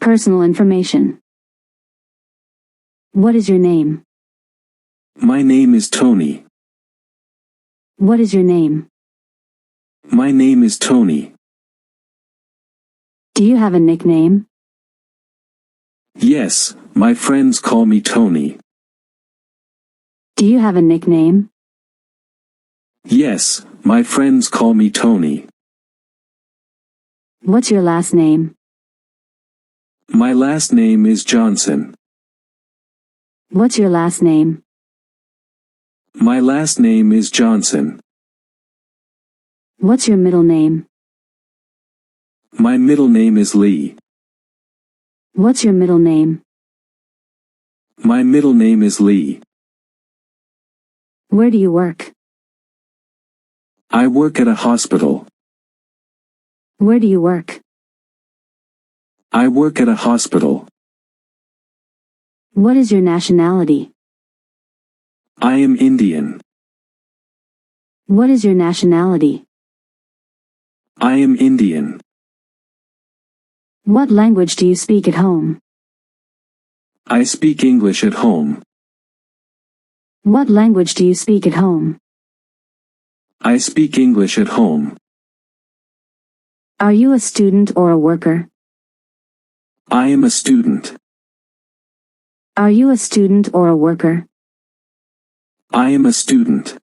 personal information. What is your name? My name is Tony. What is your name? My name is Tony. Do you have a nickname? Yes, my friends call me Tony. Do you have a nickname? Yes, my friends call me Tony. What's your last name? My last name is Johnson. What's your last name? My last name is Johnson. What's your middle name? My middle name is Lee. What's your middle name? My middle name is Lee. Where do you work? I work at a hospital. Where do you work? I work at a hospital. What is your nationality? I am Indian. What is your nationality? I am Indian. What language do you speak at home? I speak English at home. What language do you speak at home? I speak English at home. Are you a student or a worker? I am a student. Are you a student or a worker? I am a student.